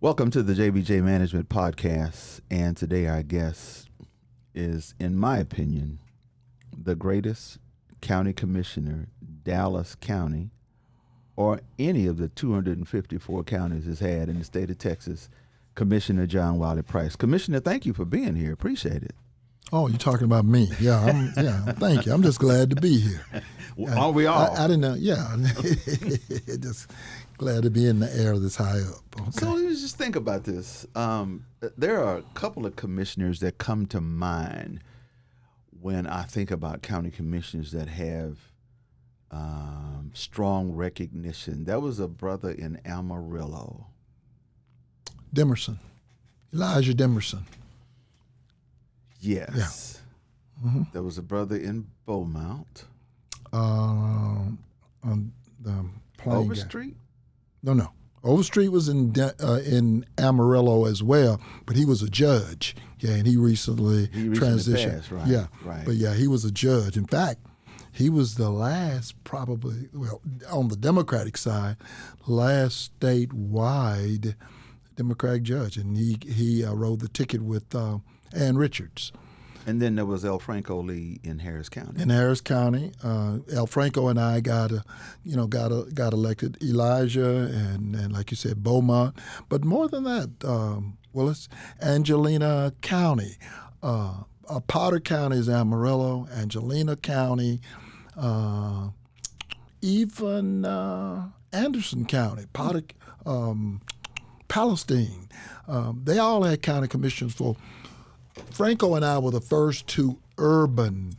Welcome to the JBJ Management Podcast, and today our guest is, in my opinion, the greatest county commissioner Dallas County or any of the 254 counties has had in the state of Texas, Commissioner John Wiley Price. Commissioner, thank you for being here. Appreciate it. Oh, you're talking about me. Yeah, thank you. I'm just glad to be here. Are we all? I didn't know. Yeah, just glad to be in the air this high up. Okay. So let's just think about this. There are a couple of commissioners that come to mind when I think about county commissioners that have strong recognition. There was a brother in Amarillo. Elijah Demerson. Yes. Yeah. Mm-hmm. There was a brother in Beaumont. On the Overstreet? No. Overstreet was in Amarillo as well, but he was a judge. Yeah, and he recently transitioned. Passed, right? Yeah, right. But yeah, he was a judge. In fact, he was the last, on the Democratic side, last statewide Democratic judge, and he rode the ticket with Ann Richards. And then there was El Franco Lee in Harris County. In Harris County, El Franco and I got elected. Elijah and like you said, Beaumont. But more than that, Willis, Angelina County, Potter County is Amarillo, Angelina County, even Anderson County, Potter, Palestine. They all had county commissions for. Franco and I were the first two urban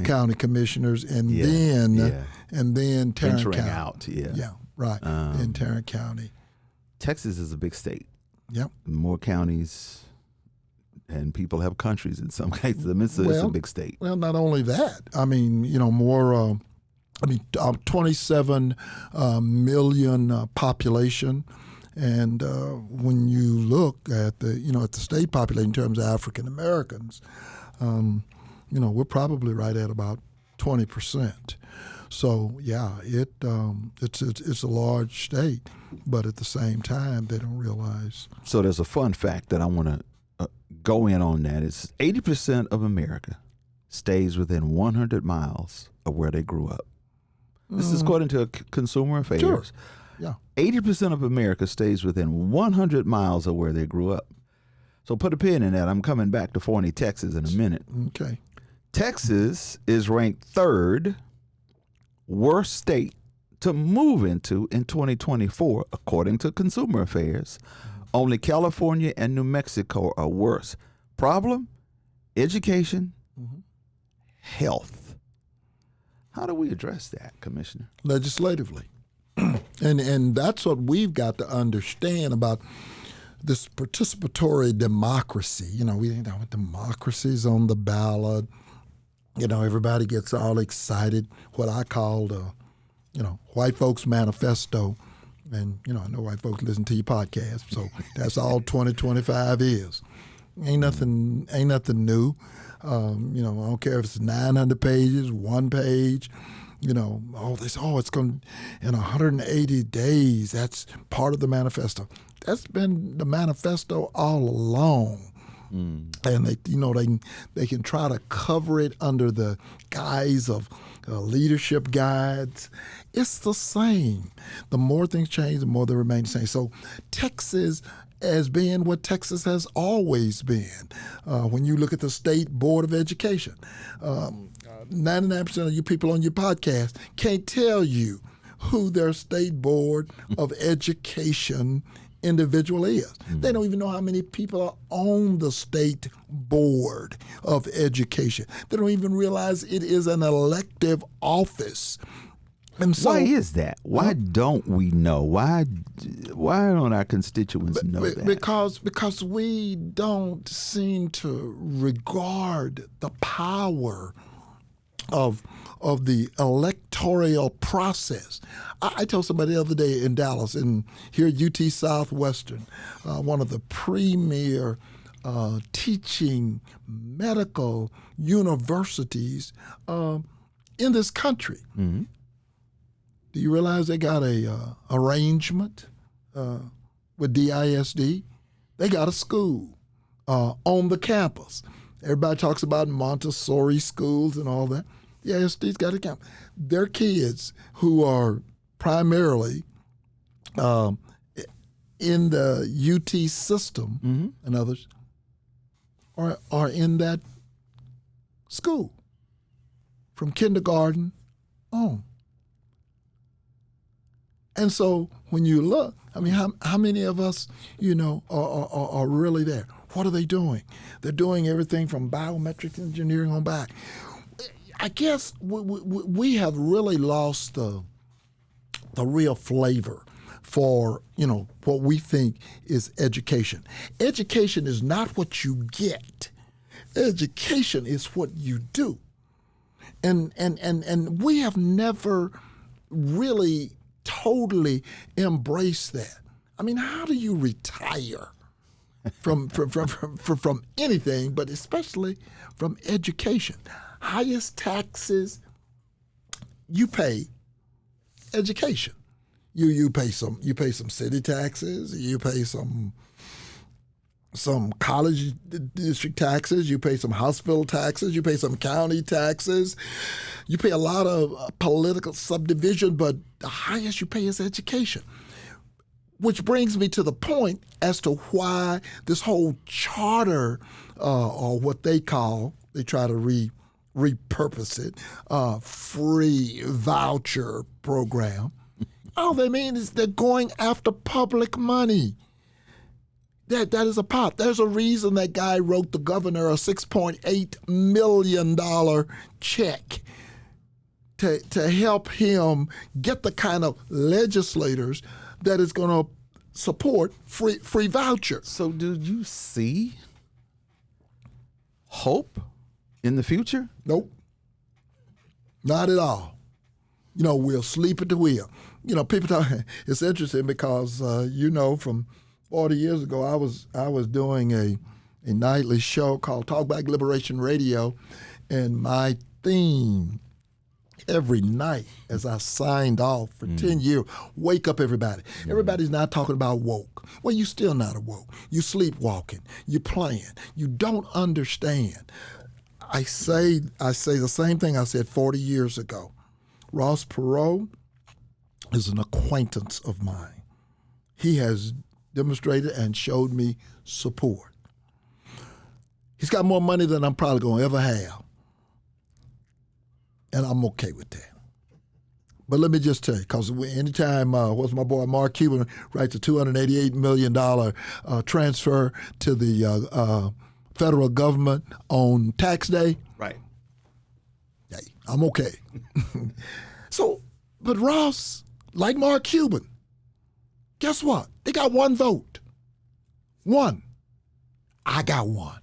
county commissioners, and then Tarrant County. Out, right. In Tarrant County. Texas is a big state. Yep. More counties, and people have countries in some cases. It's a big state. Well, not only that. I mean, more. 27 million population. And when you look at the state population in terms of African Americans, we're probably right at about 20%. So yeah, it's a large state, but at the same time they don't realize. So there's a fun fact that I want to go in on. That is 80% of America stays within 100 miles of where they grew up. This is according to Consumer Affairs. Sure. Yeah. 80% of America stays within 100 miles of where they grew up. So put a pin in that. I'm coming back to Forney, Texas in a minute. Okay. Texas is ranked third worst state to move into in 2024, according to Consumer Affairs. Only California and New Mexico are worse. Problem? Education, health. How do we address that, Commissioner? Legislatively. And that's what we've got to understand about this participatory democracy. Democracy's on the ballot. Everybody gets all excited. What I call white folks manifesto. And I know white folks listen to your podcast, so that's all 2025 is. Ain't nothing new. I don't care if it's 900 pages, one page. It's going in 180 days. That's part of the manifesto. That's been the manifesto all along. And they can try to cover it under the guise of leadership guides. It's the same. The more things change, the more they remain the same. So Texas as being what Texas has always been. When you look at the State Board of Education, 99% of you people on your podcast can't tell you who their State Board of Education individual is. They don't even know how many people are on the State Board of Education. They don't even realize it is an elective office. And so, why is that? Why don't we know? Why don't our constituents know that? Because we don't seem to regard the power of the electoral process. I told somebody the other day in Dallas, and here at UT Southwestern, one of the premier teaching medical universities in this country. Mm-hmm. Do you realize they got a arrangement with DISD. They got a school on the campus. Everybody talks about Montessori schools and all that. DISD's got a campus. Their kids who are primarily in the UT system and others are in that school from kindergarten on. And so when you look, I mean, how many of us, are really there? What are they doing? They're doing everything from biometrics engineering on back. I guess we have really lost the real flavor for, what we think is education. Education is not what you get. Education is what you do. And we have never really totally embraced that. I mean, how do you retire from anything, but especially from education? Highest taxes, you pay education. You pay some city taxes, you pay some college district taxes, you pay some hospital taxes, you pay some county taxes, you pay a lot of political subdivision, but the highest you pay is education. Which brings me to the point as to why this whole charter, or what they try to repurpose it, free voucher program. All they mean is they're going after public money. That is a pot. There's a reason that guy wrote the governor a $6.8 million check to help him get the kind of legislators that is going to support free voucher. So do you see hope in the future? Nope. Not at all. We'll sleep at the wheel. People talk, it's interesting because, from 40 years ago, I was doing a nightly show called Talkback Liberation Radio, and my theme every night as I signed off for 10 years, wake up everybody. Everybody's not talking about woke. Well, you still not a woke. You sleepwalking. You playing. You don't understand. I say the same thing I said 40 years ago. Ross Perot is an acquaintance of mine. He has demonstrated and showed me support. He's got more money than I'm probably going to ever have. And I'm okay with that. But let me just tell you, because anytime, what's my boy Mark Cuban writes a $288 million transfer to the federal government on tax day, right? Hey, I'm okay. But Ross, like Mark Cuban, guess what? They got one vote. One. I got one.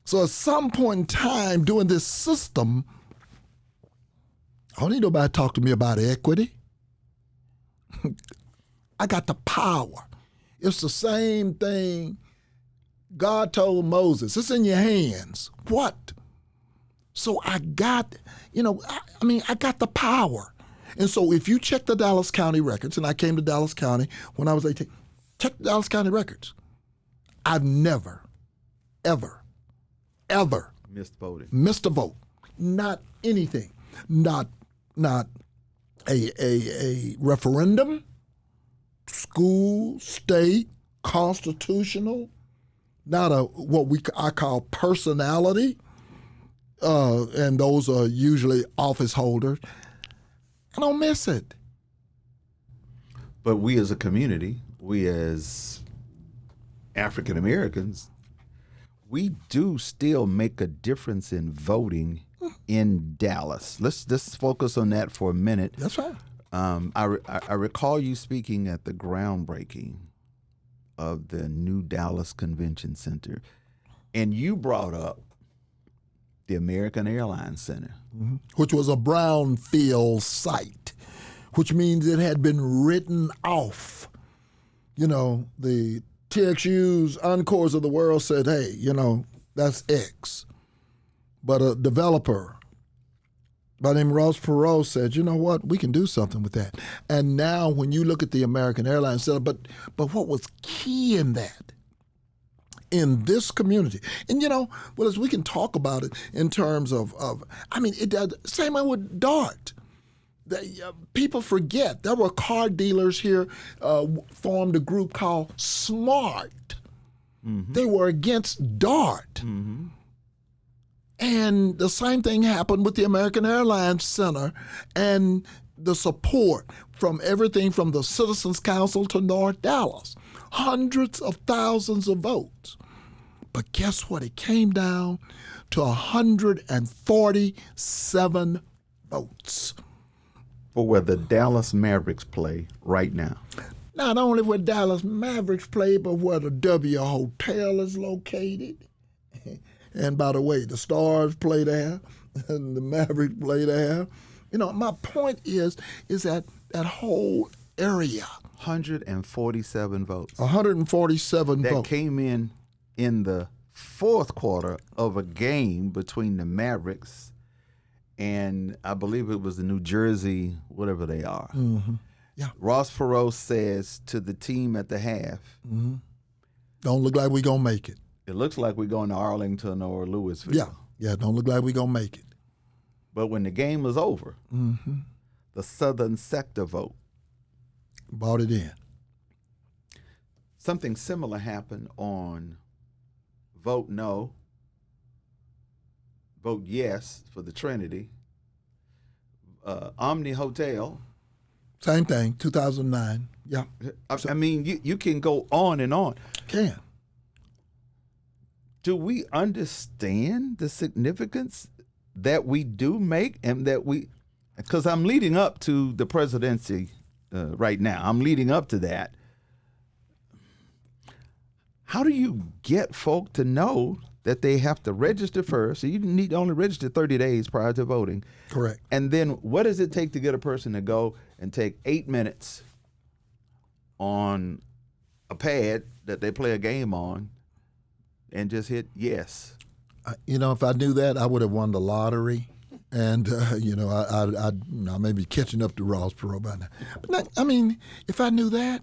So at some point in time during this system, I don't need nobody to talk to me about equity. I got the power. It's the same thing God told Moses. It's in your hands. What? So I got, I got the power. And so if you check the Dallas County records, and I came to Dallas County when I was 18, check the Dallas County records. I've never, ever missed a vote. Not anything. Not a referendum, school, state, constitutional, not I call personality, and those are usually office holders. I don't miss it. But we as a community, we as African Americans, we do still make a difference in voting in Dallas. Let's focus on that for a minute. That's right. I recall you speaking at the groundbreaking of the new Dallas Convention Center, and you brought up the American Airlines Center, which was a brownfield site, which means it had been written off. The TXUs, Encores of the world said, hey, that's X. But a developer by the name of Ross Perot said, you know what, we can do something with that. And now when you look at the American Airlines setup, but what was key in that, in this community, and well, as we can talk about it in terms of it does, same way with DART. People forget there were car dealers here formed a group called SMART. Mm-hmm. They were against DART. Mm-hmm. And the same thing happened with the American Airlines Center and the support from everything from the Citizens Council to North Dallas. Hundreds of thousands of votes. But guess what? It came down to 147 votes. For where the Dallas Mavericks play right now. Not only where Dallas Mavericks play, but where the W Hotel is located. And by the way, the Stars play there, and the Mavericks play there. My point is that whole area. 147 votes. 147 votes. That came in the fourth quarter of a game between the Mavericks and I believe it was the New Jersey, whatever they are. Mm-hmm. Yeah. Ross Perot says to the team at the half, mm-hmm. Don't look like we're going to make it. It looks like we're going to Arlington or Louisville. Yeah, don't look like we're going to make it. But when the game was over, mm-hmm. the Southern Sector vote bought it in. Something similar happened on vote no, vote yes for the Trinity. Omni Hotel. Same thing, 2009. Yeah. I mean, you can go on and on. Can. Do we understand the significance that we do make and that we, because I'm leading up to the presidency right now. I'm leading up to that. How do you get folk to know that they have to register first? So you need to only register 30 days prior to voting. Correct. And then what does it take to get a person to go and take 8 minutes on a pad that they play a game on and just hit yes? If I knew that, I would have won the lottery. And, I may be catching up to Ross Perot by now. But, if I knew that,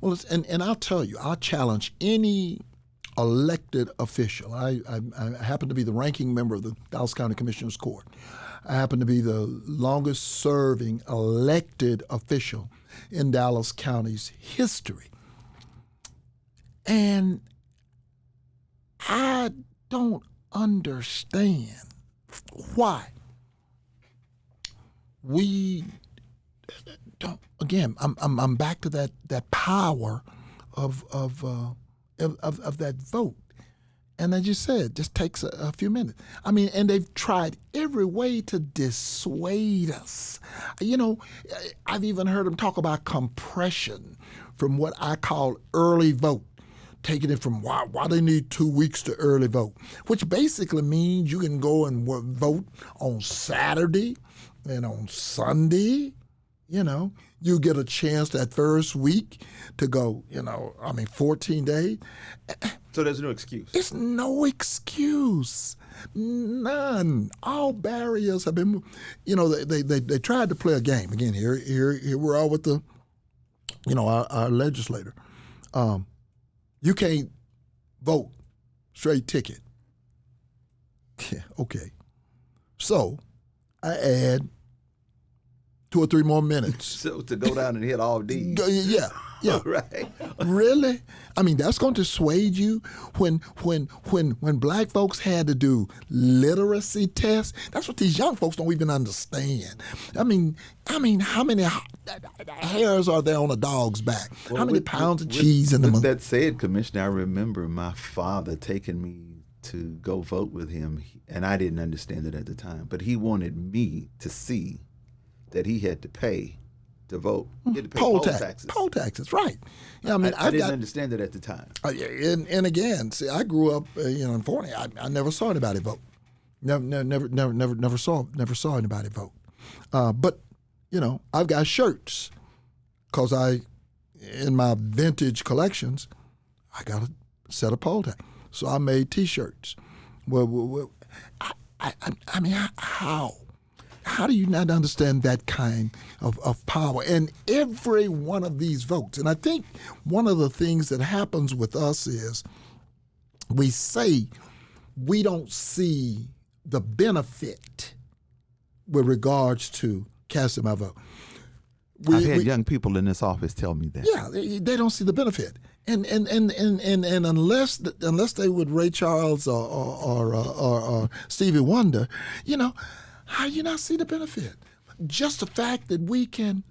well, and I'll tell you, I'll challenge any elected official. I happen to be the ranking member of the Dallas County Commissioners Court. I happen to be the longest serving elected official in Dallas County's history. And I don't understand why we don't. Again, I'm back to that power of that vote, and as you said, it just takes a few minutes. And they've tried every way to dissuade us. I've even heard them talk about compression from what I call early vote. Taking it from why they need 2 weeks to early vote, which basically means you can go and vote on Saturday and on Sunday. You get a chance that first week to go, 14 days. So there's no excuse. There's no excuse. None. All barriers have been, they tried to play a game. Again, here we're all with the, our legislator. You can't vote straight ticket. Yeah, okay. So I add 2 or 3 more minutes. So to go down and hit all D's. Yeah. Right. Really? That's going to dissuade you when black folks had to do literacy tests. That's what these young folks don't even understand. How many hairs are there on a dog's back? Well, how many pounds of cheese in the month? That said, Commissioner, I remember my father taking me to go vote with him, and I didn't understand it at the time, but he wanted me to see that he had to pay to vote. He had to pay poll taxes. Poll taxes, right. I didn't understand it at the time. And again, see, I grew up, in 40. I never saw anybody vote. Never saw anybody vote. But I've got shirts because in my vintage collections, I got a set of poll tax. So I made T-shirts. Well, how? How do you not understand that kind of power? And every one of these votes, and I think one of the things that happens with us is we say we don't see the benefit with regards to casting my vote. I've had young people in this office tell me that. Yeah, they don't see the benefit. And unless they would Ray Charles or Stevie Wonder, how you not see the benefit? Just the fact that we can,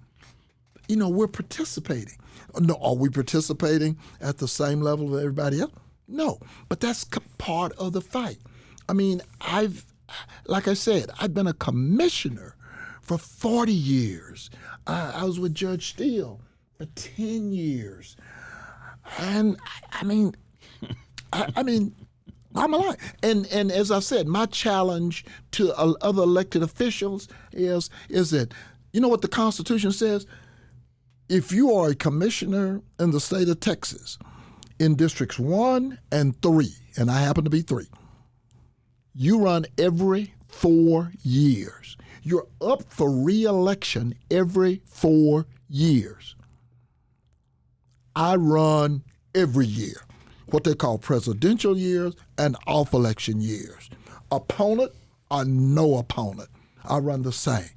we're participating. No, are we participating at the same level as everybody else? No, but that's part of the fight. I mean, like I said, I've been a commissioner for 40 years. I was with Judge Steele for 10 years. And I mean, I'm alive. And as I said, my challenge to other elected officials is that, you know what the Constitution says? If you are a commissioner in the state of Texas, in districts 1 and 3, and I happen to be 3, you run every 4 years. You're up for re-election every 4 years. I run every year, what they call presidential years and off-election years. Opponent or no opponent, I run the same,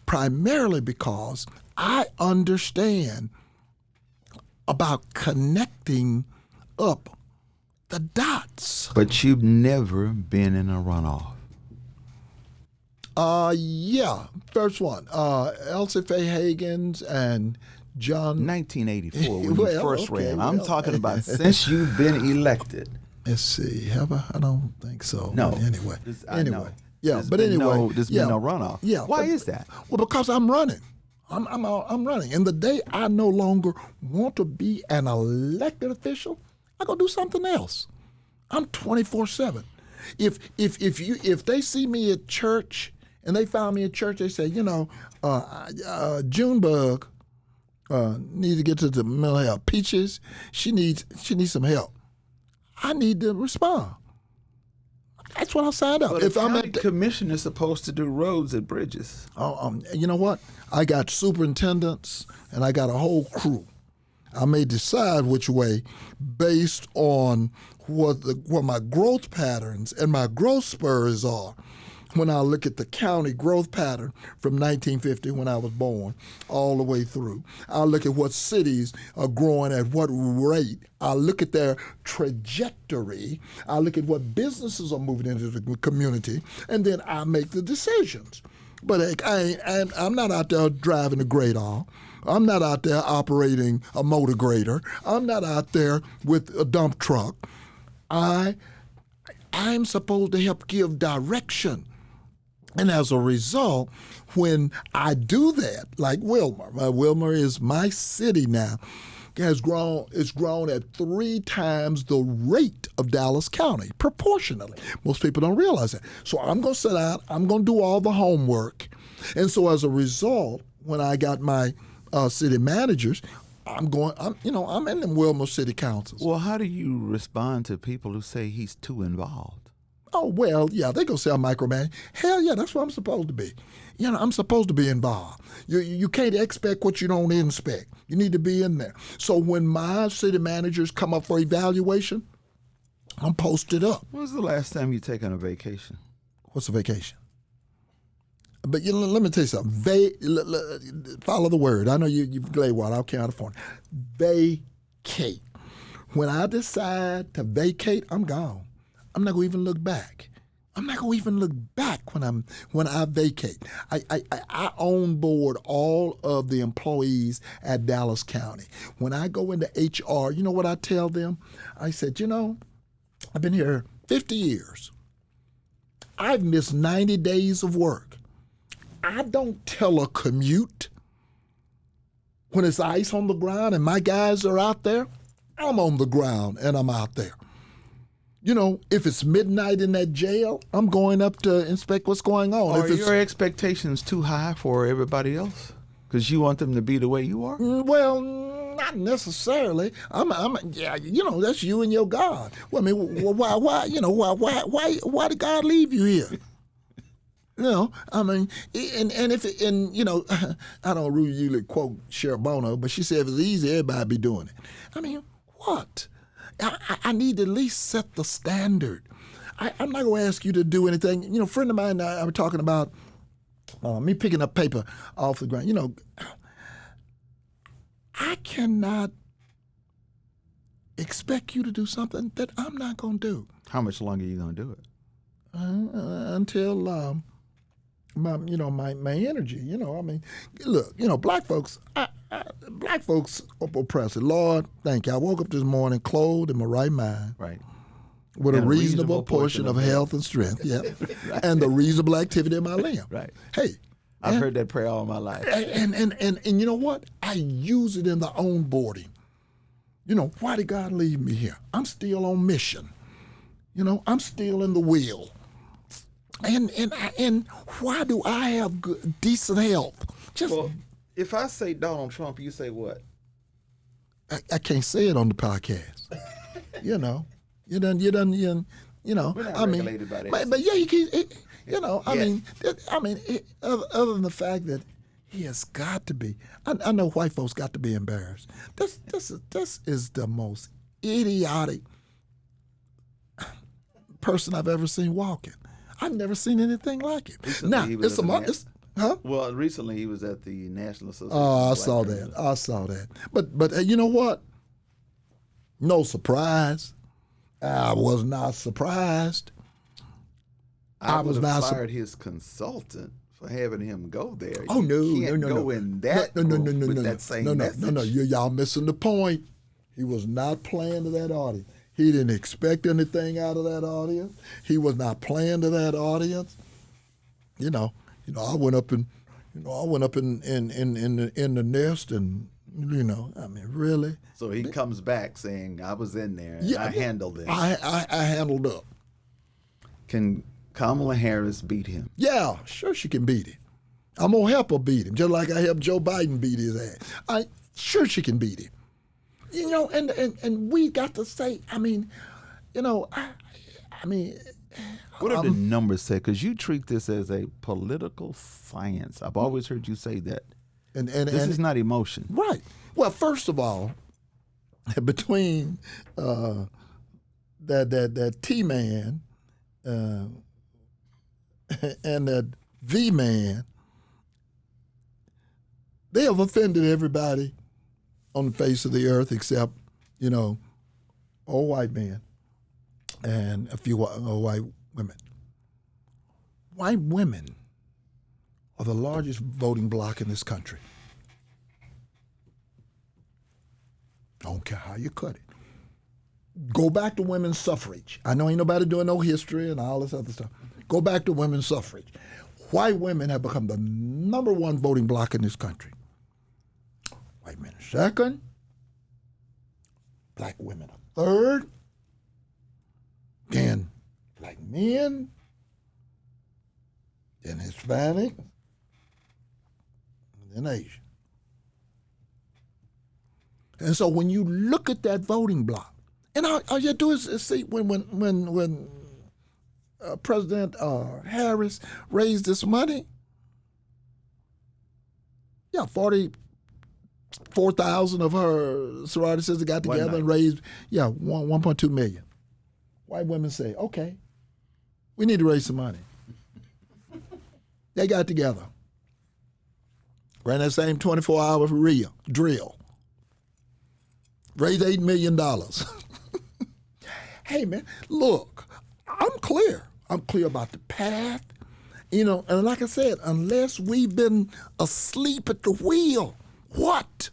primarily because I understand about connecting up the dots. But you've never been in a runoff. Yeah, first one, Elsie Faye Hagens and John. 1984 when you first ran. I'm talking about since you've been elected. Let's see, have I? I don't think so. No. But anyway. Yeah, There's but been anyway. there's been no runoff. Yeah. Why is that? Well, because I'm running. I'm running. And the day I no longer want to be an elected official, I go do something else. I'm 24/7. If they see me at church and they found me at church, they say, Junebug needs to get to the mental health. Peaches, she needs some help. I need to respond. That's what I signed up. But if I'm at commissioner, supposed to do roads and bridges. You know what? I got superintendents and I got a whole crew. I may decide which way based on what my growth patterns and my growth spurs are. When I look at the county growth pattern from 1950 when I was born all the way through, I look at what cities are growing at what rate. I look at their trajectory. I look at what businesses are moving into the community, and then I make the decisions. But I'm not out there driving a grader. I'm not out there operating a motor grader. I'm not out there with a dump truck. I'm supposed to help give direction. And as a result, when I do that, like Wilmer is my city now, it's grown at 3 times the rate of Dallas County, proportionally. Most people don't realize that. So I'm going to sit out, I'm going to do all the homework. And so as a result, when I got my city managers, I'm in them Wilmer city councils. Well, how do you respond to people who say he's too involved? Oh, well, yeah, they go say I'm micromanaging. Hell yeah, that's what I'm supposed to be. I'm supposed to be involved. You can't expect what you don't inspect. You need to be in there. So when my city managers come up for evaluation, I'm posted up. When was the last time you taken a vacation? What's a vacation? But let me tell you something. Follow the word. I know you've Glaywater, out California. Vacate. When I decide to vacate, I'm gone. I'm not going to even look back. I'm not going to even look back when I vacate. I own board all of the employees at Dallas County. When I go into HR, you know what I tell them? I said, I've been here 50 years. I've missed 90 days of work. I don't telecommute. When it's ice on the ground and my guys are out there, I'm on the ground and I'm out there. If it's midnight in that jail, I'm going up to inspect what's going on. Are your expectations too high for everybody else? Because you want them to be the way you are? Well, not necessarily. That's you and your God. Well, I mean, why did God leave you here? You know, I mean, I don't usually quote Sheriff Bono, but she said if it's easy, everybody be doing it. I mean, what? I need to at least set the standard. I'm not going to ask you to do anything. You know, a friend of mine and I were talking about me picking up paper off the ground. You know, I cannot expect you to do something that I'm not going to do. How much longer are you going to do it? Until my energy. You know, I mean, look, you know, black folks are oppressed. Lord, thank you. I woke up this morning clothed in my right mind. Right. With a reasonable portion of health and strength, yeah, right. And the reasonable activity of my limb. Right. Hey, I've heard that prayer all my life. And you know what? I use it in the onboarding. You know, why did God leave me here? I'm still on mission. You know, I'm still in the will. And why do I have good, decent health? Well, if I say Donald Trump, you say what? I can't say it on the podcast. You know. You know. We're not regulated by that. But yeah, you know. I mean, other than the fact that he has got to be. I know white folks got to be embarrassed. This is the most idiotic person I've ever seen walking. I've never seen anything like it. Recently, Now huh? Well, recently he was at the National Association. Oh, I saw that. But you know what? No surprise. I was not surprised. I would have fired his consultant for having him go there. Oh, no. Go in that with that same message. No. Y'all missing the point. He was not playing to that audience. He didn't expect anything out of that audience. He was not playing to that audience. You know. I went up in the nest, and you know, I mean, really. So he comes back saying, "I was in there. And I handled it. I handled up." Can Kamala Harris beat him? Yeah, sure she can beat him. I'm gonna help her beat him, just like I helped Joe Biden beat his ass. Sure she can beat him. You know, and we got to say, I mean, you know, I mean. What do the numbers say? Because you treat this as a political science. I've always heard you say that. And this is not emotion. Right. Well, first of all, between that T-man and that V-man, they have offended everybody on the face of the earth except, you know, all white men and a few white women. White women are the largest voting bloc in this country. I don't care how you cut it. Go back to women's suffrage. I know ain't nobody doing no history and all this other stuff. Go back to women's suffrage. White women have become the number one voting bloc in this country. White men are second. Black women are third. Then black men. Then Hispanic. And then Asian. And so when you look at that voting bloc, and all you do is see when President Harris raised this money, 44,000 of her sorority sisters got together and raised 1.2 million. White women say, okay, we need to raise some money. They got together, ran that same 24-hour drill, raised $8 million. Hey, man, look, I'm clear. I'm clear about the path. You know, and like I said, unless we've been asleep at the wheel, what?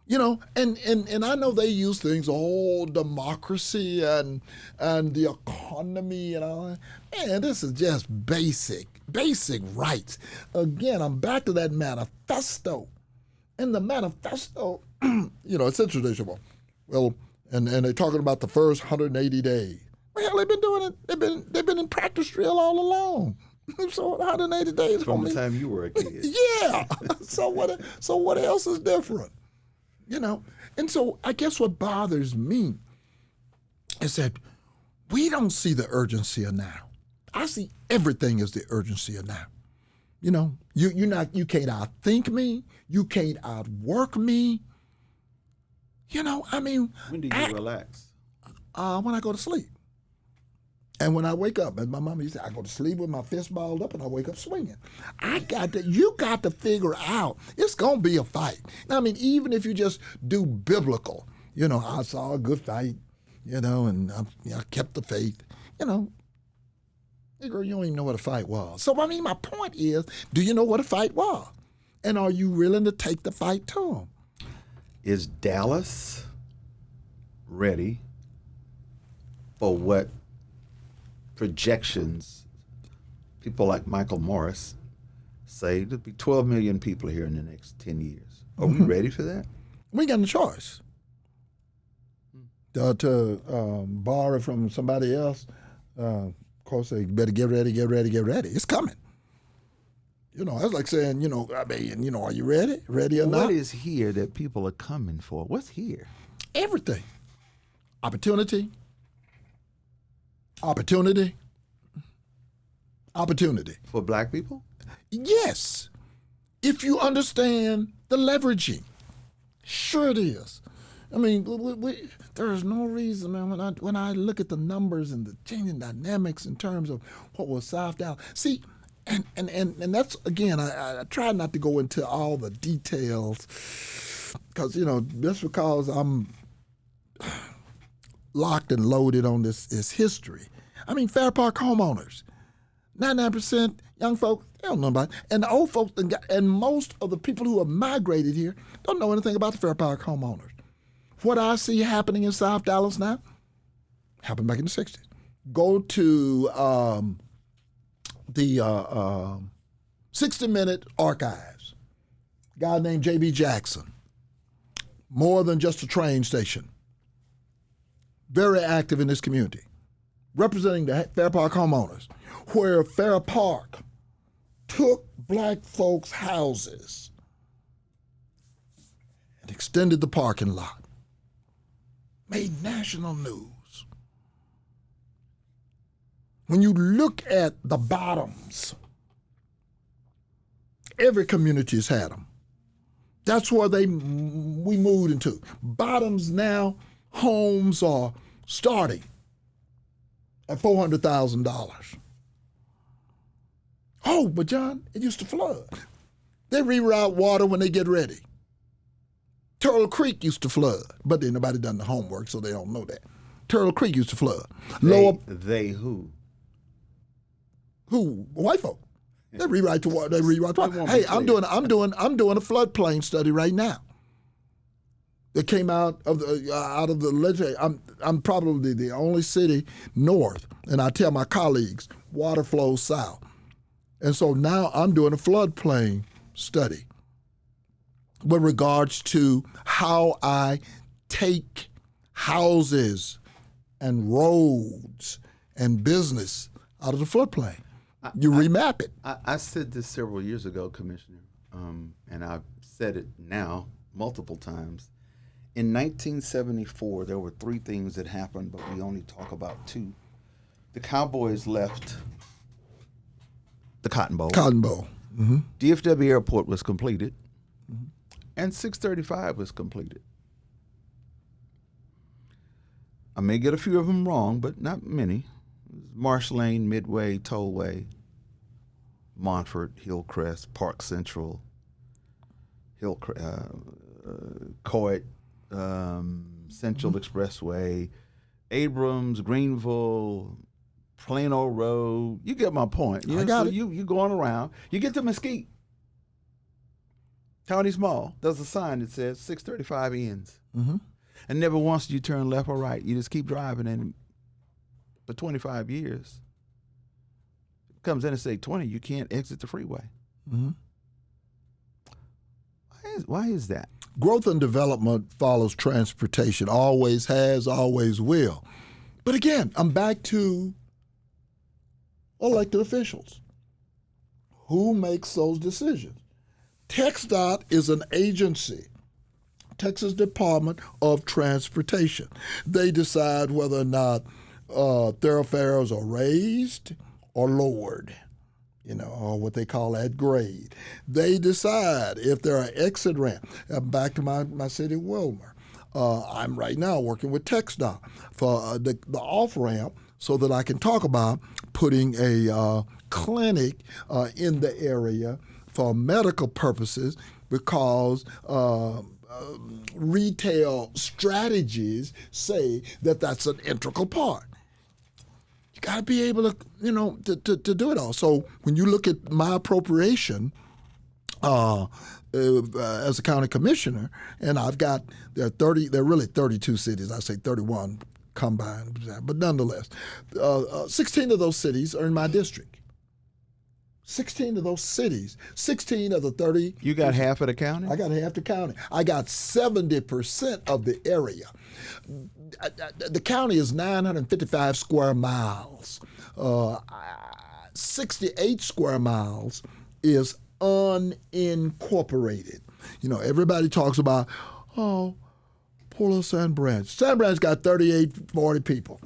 You know, and I know they use things, democracy and the economy and all that. Man, this is just basic rights. Again, I'm back to that manifesto. In the manifesto, you know, it's interesting. Well, and they're talking about the first 180 days. Well, they've been doing it. They've been in practice drill all along. So 180 days from the time you were a kid. Yeah. So what else is different? You know. And so I guess what bothers me is that we don't see the urgency of now. I see everything as the urgency of now. You know, you can't outthink me. You can't outwork me. You know, I mean. When do you relax? When I go to sleep. And when I wake up, as my mama used to say, I go to sleep with my fist balled up and I wake up swinging. You got to figure out, it's going to be a fight. I mean, even if you just do biblical, you know, I saw a good fight, you know, and I kept the faith, you know. Girl, you don't even know what a fight was. So, I mean, my point is, do you know what a fight was? And are you willing to take the fight to them? Is Dallas ready for what projections people like Michael Morris say there'll be 12 million people here in the next 10 years? Are we ready for that? We got no choice. To borrow from somebody else, of course, they better get ready, get ready, get ready. It's coming. You know, that's like saying, you know, I mean, you know, are you ready? Ready or not? What is here that people are coming for? What's here? Everything. Opportunity. Opportunity. Opportunity. For black people? Yes. If you understand the leveraging. Sure it is. I mean, there is no reason, man, when I look at the numbers and the changing dynamics in terms of what was South Dallas. See, and that's, again, I try not to go into all the details because, you know, just because I'm locked and loaded on this history. I mean, Fair Park homeowners, 99% young folks, they don't know about it. And the old folks, and most of the people who have migrated here don't know anything about the Fair Park homeowners. What I see happening in South Dallas now happened back in the 60s. Go to the 60-Minute archives. A guy named JBJ Jackson. More than just a train station. Very active in this community. Representing the Fair Park homeowners. Where Fair Park took black folks' houses and extended the parking lot. Made national news. When you look at the bottoms, every community has had them. That's where we moved into. Bottoms now, homes are starting at $400,000. Oh, but John, it used to flood. They reroute water when they get ready. Turtle Creek used to flood, but then nobody done the homework, so they don't know that. Turtle Creek used to flood. They who? Who? White folk. They rewrite the water. They rewrite the water. Hey, I'm doing a floodplain study right now. It came out of the legislature. I'm probably the only city north, and I tell my colleagues water flows south, and so now I'm doing a floodplain study with regards to how I take houses and roads and business out of the floodplain. You remap it. I said this several years ago, Commissioner, and I've said it now multiple times. In 1974, there were three things that happened, but we only talk about two. The Cowboys left the Cotton Bowl. Cotton Bowl. Mm-hmm. DFW Airport was completed, and 635 was completed. I may get a few of them wrong, but not many. Marsh Lane, Midway, Tollway, Montfort, Hillcrest, Park Central, Coit, Central Expressway, Abrams, Greenville, Plano Road. You get my point. I got it. You going around. You get to Mesquite. County Mall. There's a sign that says 635 ends. Mm-hmm. And never once do you turn left or right. You just keep driving, and for 25 years, it comes in and say 20, you can't exit the freeway. Mm-hmm. Why is that? Growth and development follows transportation. Always has, always will. But again, I'm back to elected officials. Who makes those decisions? TxDOT is an agency, Texas Department of Transportation. They decide whether or not thoroughfares are raised or lowered, or what they call at grade. They decide if there are exit ramps. Back to my city, Wilmer. I'm right now working with TxDOT for the off ramp so that I can talk about putting a clinic in the area for medical purposes, because retail strategies say that that's an integral part. You got to be able to, to do it all. So when you look at my appropriation as a county commissioner, and there are really 32 cities. I say 31 combined, but nonetheless, 16 of those cities are in my district. 16 of those cities, 16 of the 30. You got half of the county? I got half the county. I got 70% of the area. The county is 955 square miles. 68 square miles is unincorporated. Everybody talks about, poor little Sand Branch. Sand Branch got 38, 40 people.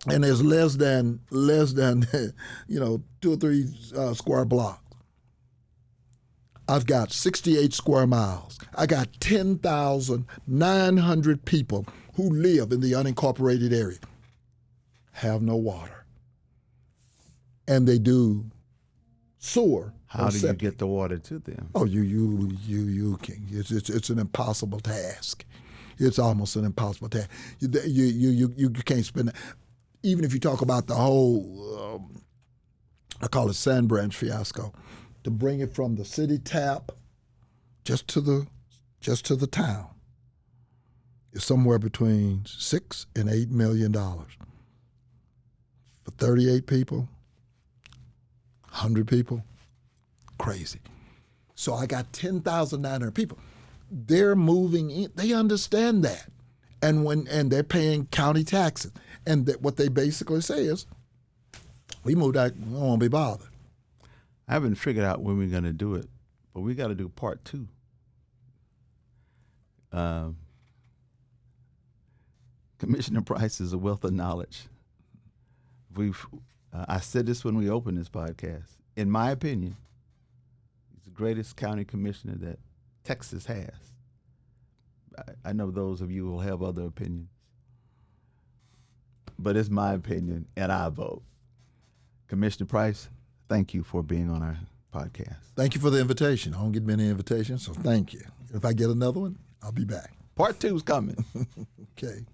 And there's less than 2 or 3 square blocks. I've got 68 square miles. I got 10,900 people who live in the unincorporated area, have no water, and they do sewer. How do you get the water to them? Oh, you can. It's an impossible task. It's almost an impossible task. You can't spend. Even if you talk about the whole, I call it Sand Branch fiasco, to bring it from the city tap just to the town is somewhere between $6 and $8 million for 38 people, 100 people, crazy. So I got 10,900 people. They're moving in. They understand that, and they're paying county taxes. And what they basically say is, we moved out, we don't want to be bothered. I haven't figured out when we're going to do it, but we got to do part 2. Commissioner Price is a wealth of knowledge. I said this when we opened this podcast. In my opinion, he's the greatest county commissioner that Texas has. I know those of you will have other opinions, but it's my opinion, and I vote. Commissioner Price, thank you for being on our podcast. Thank you for the invitation. I don't get many invitations, so thank you. If I get another one, I'll be back. Part 2 is coming. Okay.